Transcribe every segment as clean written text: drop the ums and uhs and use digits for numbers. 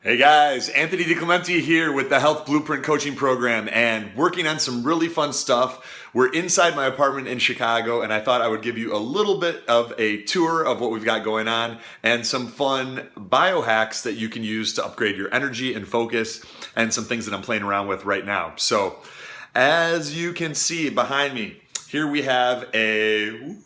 Hey guys, Anthony DiClemente here with the Health Blueprint Coaching Program and working on some really fun stuff. We're inside my apartment in Chicago and I thought I would give you a little bit of a tour of what we've got going on and some fun biohacks that you can use to upgrade your energy and focus and some things that I'm playing around with right now. So, as you can see behind me, here we have a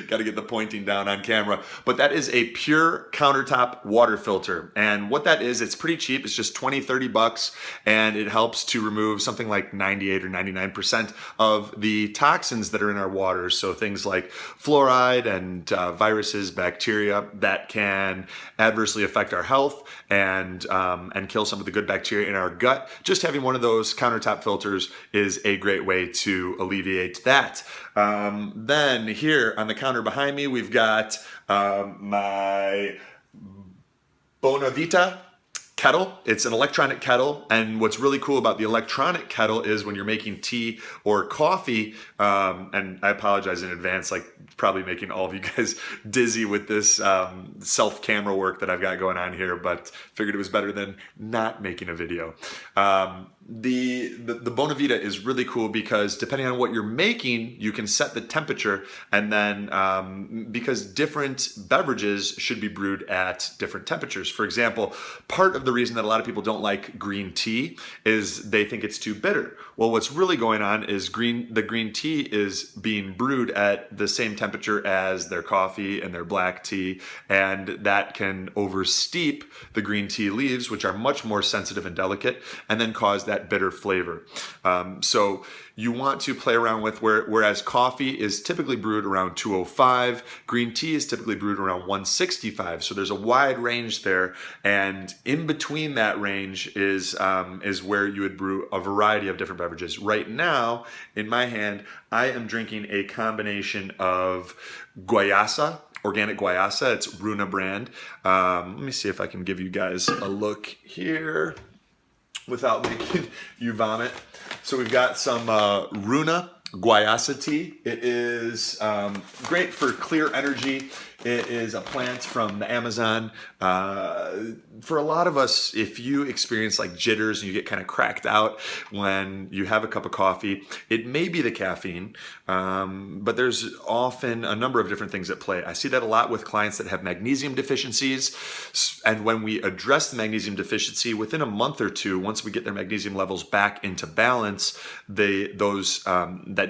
got to get the pointing down on camera. But that is a pure countertop water filter. And what that is, it's pretty cheap. It's just 20, 30 bucks. And it helps to remove something like 98 or 99% of the toxins that are in our waters. So things like fluoride and viruses, bacteria that can adversely affect our health and kill some of the good bacteria in our gut. Just having one of those countertop filters is a great way to alleviate that. Then here on the counter behind me, we've got my Bonavita Kettle. It's an electronic kettle, and what's really cool about the electronic kettle is when you're making tea or coffee, and I apologize in advance, like probably making all of you guys dizzy with this self-camera work that I've got going on here, but figured it was better than not making a video. The Bonavita is really cool because depending on what you're making, you can set the temperature, and then because different beverages should be brewed at different temperatures. For example, part of the reason that a lot of people don't like green tea is they think it's too bitter. Well, what's really going on is the green tea is being brewed at the same temperature as their coffee and their black tea, and that can oversteep the green tea leaves, which are much more sensitive and delicate, and then cause that bitter flavor. So you want to play around with whereas coffee is typically brewed around 205, green tea is typically brewed around 165. So there's a wide range there, and in between that range is where you would brew a variety of different beverages. Right now, in my hand, I am drinking a combination of guayasa, organic guayasa. It's Runa brand. Let me see if I can give you guys a look here without making you vomit. So we've got some Runa guayasa tea. It is great for clear energy. It is a plant from the Amazon. For a lot of us, if you experience like jitters and you get kind of cracked out when you have a cup of coffee, it may be the caffeine, but there's often a number of different things at play. I see that a lot with clients that have magnesium deficiencies. And when we address the magnesium deficiency, within a month or two, once we get their magnesium levels back into balance, that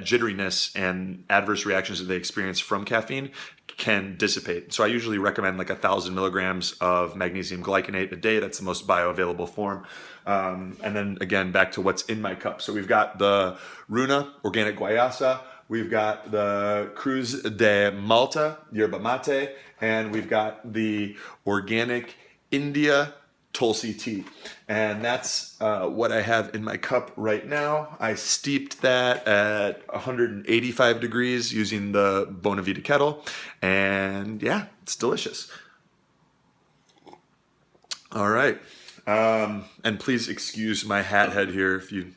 jitteriness and adverse reactions that they experience from caffeine can dissipate. So I usually recommend like 1,000 milligrams of magnesium glycinate a day. That's the most bioavailable form. And then again, back to what's in my cup. So we've got the Runa Organic Guayasa, we've got the Cruz de Malta, Yerba Mate, and we've got the Organic India Tulsi tea. And that's what I have in my cup right now. I steeped that at 185 degrees using the Bonavita Kettle. And yeah, it's delicious. All right. And please excuse my hat head here. If you've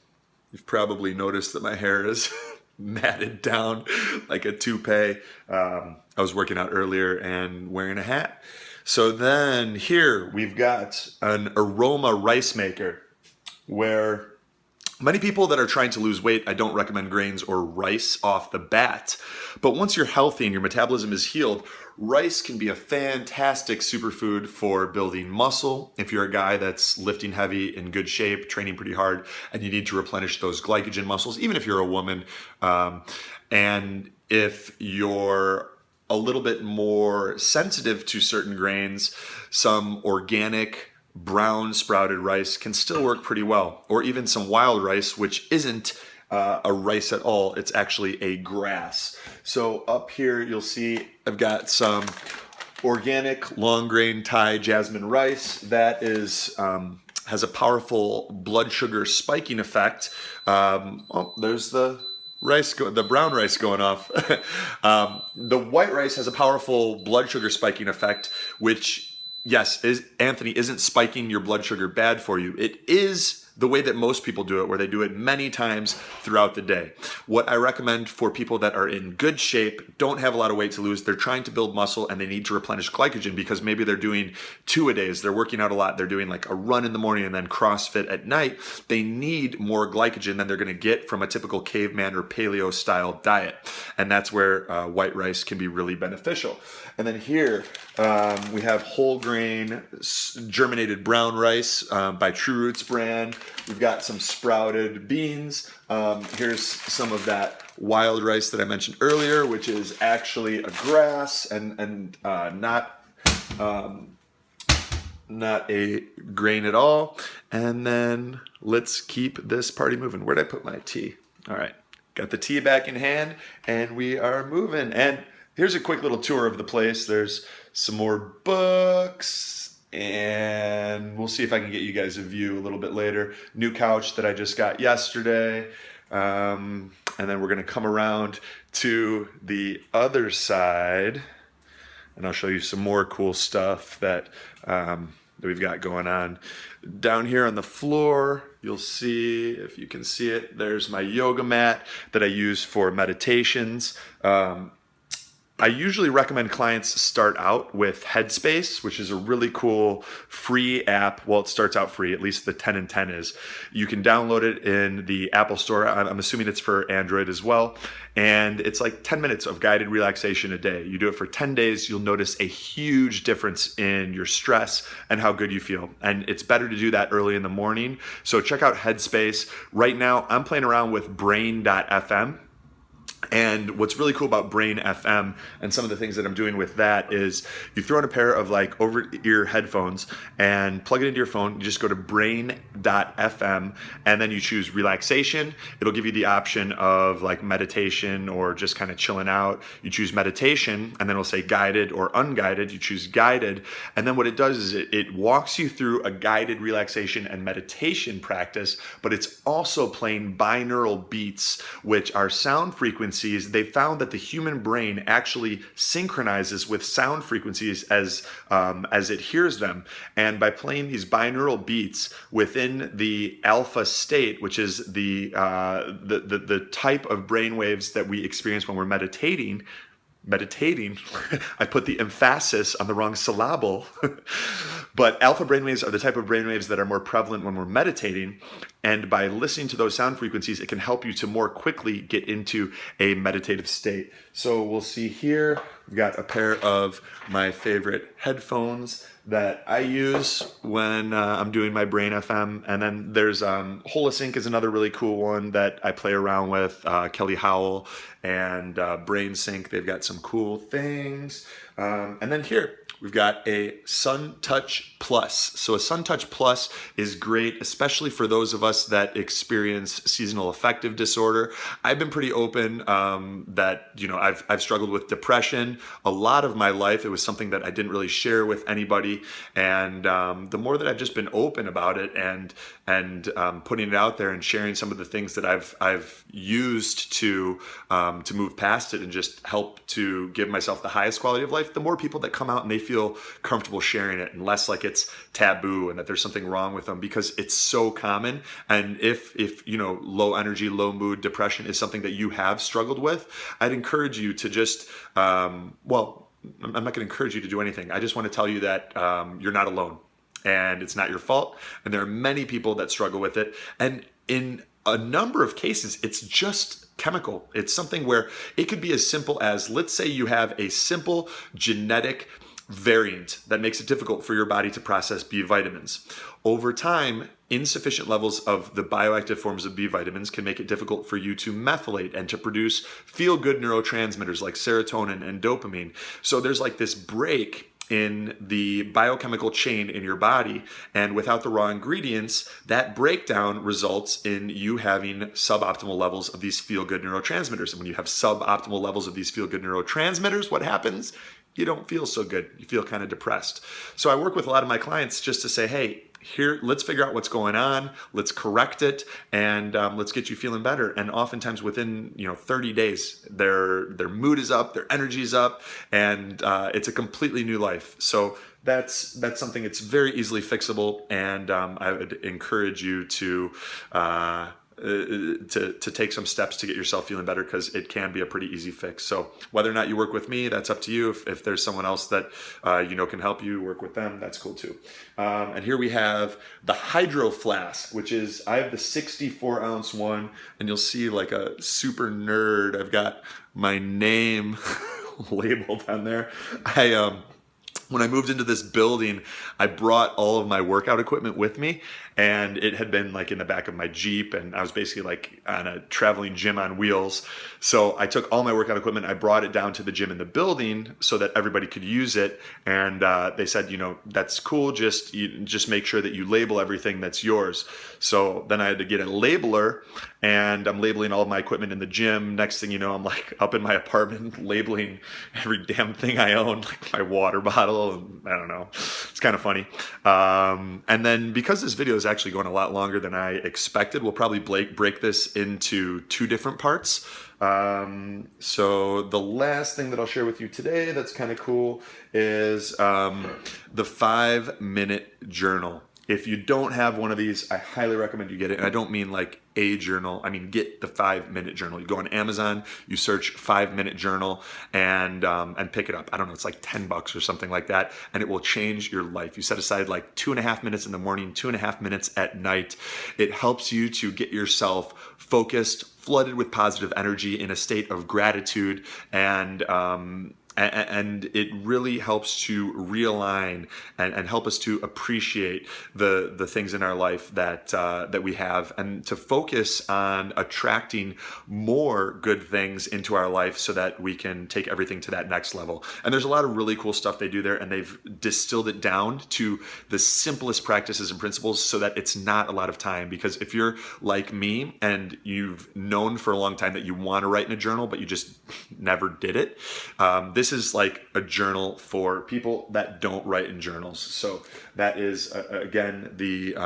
probably noticed that my hair is matted down like a toupee. I was working out earlier and wearing a hat. So then here we've got an Aroma Rice maker where many people that are trying to lose weight, I don't recommend grains or rice off the bat. But once you're healthy and your metabolism is healed, rice can be a fantastic superfood for building muscle. If you're a guy that's lifting heavy, in good shape, training pretty hard, and you need to replenish those glycogen muscles, even if you're a woman, and if you're a little bit more sensitive to certain grains, some organic brown sprouted rice can still work pretty well, or even some wild rice, which isn't a rice at all. It's actually a grass. So up here you'll see I've got some organic long grain Thai jasmine rice that is has a powerful blood sugar spiking effect. There's the brown rice going off. The white rice has a powerful blood sugar spiking effect, which, yes, Anthony, isn't spiking your blood sugar bad for you. It is the way that most people do it, where they do it many times throughout the day. What I recommend for people that are in good shape, don't have a lot of weight to lose, they're trying to build muscle and they need to replenish glycogen because maybe they're doing 2-a-days, they're working out a lot, they're doing like a run in the morning and then CrossFit at night, they need more glycogen than they're going to get from a typical caveman or paleo style diet. And that's where white rice can be really beneficial. And then here we have whole grain germinated brown rice by True Roots brand. We've got some sprouted beans. Here's some of that wild rice that I mentioned earlier, which is actually a grass and not a grain at all. And then let's keep this party moving. Where'd I put my tea? All right, got the tea back in hand and we are moving. And here's a quick little tour of the place. There's some more books and we'll see if I can get you guys a view a little bit later. New couch that I just got yesterday. And then we're gonna come around to the other side and I'll show you some more cool stuff that we've got going on. Down here on the floor, you'll see, if you can see it, there's my yoga mat that I use for meditations. I usually recommend clients start out with Headspace, which is a really cool free app. Well, it starts out free, at least the 10 and 10 is. You can download it in the Apple Store. I'm assuming it's for Android as well. And it's like 10 minutes of guided relaxation a day. You do it for 10 days, you'll notice a huge difference in your stress and how good you feel. And it's better to do that early in the morning. So check out Headspace. Right now, I'm playing around with Brain.fm. And what's really cool about Brain FM and some of the things that I'm doing with that is you throw in a pair of like over-ear headphones and plug it into your phone. You just go to brain.fm and then you choose relaxation. It'll give you the option of like meditation or just kind of chilling out. You choose meditation and then it'll say guided or unguided. You choose guided. And then what it does is it walks you through a guided relaxation and meditation practice, but it's also playing binaural beats, which are sound frequencies. They found that the human brain actually synchronizes with sound frequencies as it hears them. And by playing these binaural beats within the alpha state, which is the type of brain waves that we experience when we're meditating, I put the emphasis on the wrong syllable, but alpha brainwaves are the type of brainwaves that are more prevalent when we're meditating. And by listening to those sound frequencies, it can help you to more quickly get into a meditative state. So we'll see here, we've got a pair of my favorite headphones that I use when I'm doing my Brain FM. And then there's Holosync is another really cool one that I play around with, Kelly Howell and Brain Sync. They've got some cool things. And then here, we've got a Sun Touch Plus. So a Sun Touch Plus is great, especially for those of us that experience seasonal affective disorder. I've been pretty open that, you know, I've struggled with depression a lot of my life. It was something that I didn't really share with anybody. And the more that I've just been open about it and putting it out there and sharing some of the things that I've used to move past it and just help to give myself the highest quality of life, the more people that come out and they feel comfortable sharing it and less like it's taboo and that there's something wrong with them, because it's so common. And if you know, low energy, low mood, depression is something that you have struggled with, I'd encourage you to just, well, I'm not going to encourage you to do anything. I just want to tell you that you're not alone and it's not your fault. And there are many people that struggle with it. And in a number of cases, it's just chemical. It's something where it could be as simple as, let's say you have a simple genetic variant that makes it difficult for your body to process B vitamins. Over time, insufficient levels of the bioactive forms of B vitamins can make it difficult for you to methylate and to produce feel-good neurotransmitters like serotonin and dopamine. So there's like this break in the biochemical chain in your body, and without the raw ingredients, that breakdown results in you having suboptimal levels of these feel-good neurotransmitters. And when you have suboptimal levels of these feel-good neurotransmitters, what happens? You don't feel so good. You feel kind of depressed. So I work with a lot of my clients just to say, hey, here, let's figure out what's going on, let's correct it, and let's get you feeling better. And oftentimes within 30 days, their mood is up, their energy is up, and it's a completely new life. So that's something that's very easily fixable, and I would encourage you to take some steps to get yourself feeling better, because it can be a pretty easy fix. So whether or not you work with me, that's up to you. If there's someone else that can help you work with them, that's cool too. And here we have the Hydro Flask, which is, I have the 64-ounce one, and you'll see, like a super nerd, I've got my name labeled on there. When I moved into this building, I brought all of my workout equipment with me, and it had been like in the back of my Jeep, and I was basically like on a traveling gym on wheels. So I took all my workout equipment, I brought it down to the gym in the building so that everybody could use it. And they said, that's cool, just make sure that you label everything that's yours. So then I had to get a labeler, and I'm labeling all of my equipment in the gym. Next thing you know, I'm like up in my apartment labeling every damn thing I own, like my water bottle, and I don't know. It's kind of funny. And then, because this video is actually going a lot longer than I expected, we'll probably break this into 2 different parts. So the last thing that I'll share with you today that's kind of cool is the 5-minute journal. If you don't have one of these, I highly recommend you get it. And I don't mean like a journal. I mean, get the 5-minute journal. You go on Amazon, you search 5-minute journal, and pick it up. I don't know, it's like $10 or something like that, and it will change your life. You set aside like 2.5 minutes in the morning, 2.5 minutes at night. It helps you to get yourself focused, flooded with positive energy, in a state of gratitude, and it really helps to realign and help us to appreciate the things in our life that we have, and to focus on attracting more good things into our life so that we can take everything to that next level. And there's a lot of really cool stuff they do there, and they've distilled it down to the simplest practices and principles so that it's not a lot of time. Because if you're like me and you've known for a long time that you want to write in a journal, but you just never did it, this is like a journal for people that don't write in journals. So that is again the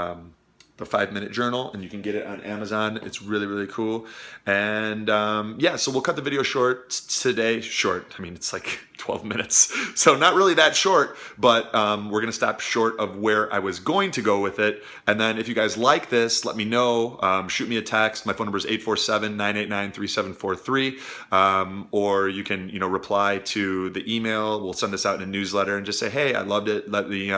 5-minute journal, and you can get it on Amazon. It's really, really cool. And so we'll cut the video short today. Short, I mean, it's like 12 minutes. So not really that short, but we're gonna stop short of where I was going to go with it. And then if you guys like this, let me know. Shoot me a text. My phone number is 847-989-3743. Or you can, reply to the email. We'll send this out in a newsletter and just say, hey, I loved it. Let me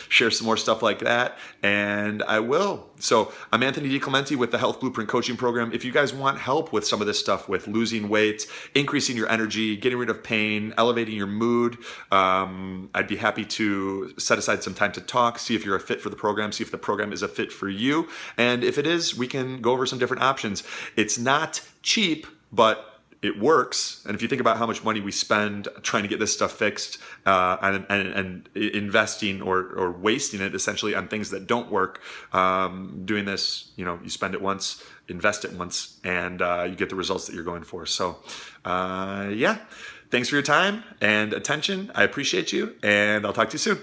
share some more stuff like that. And I will. So I'm Anthony DiClemente with the Health Blueprint Coaching Program. If you guys want help with some of this stuff, with losing weight, increasing your energy, getting rid of pain, elevating your mood, I'd be happy to set aside some time to talk, see if you're a fit for the program, see if the program is a fit for you. And if it is, we can go over some different options. It's not cheap, but it works. And if you think about how much money we spend trying to get this stuff fixed, and investing or wasting it essentially on things that don't work, doing this, you spend it once, invest it once, and you get the results that you're going for. So thanks for your time and attention. I appreciate you, and I'll talk to you soon.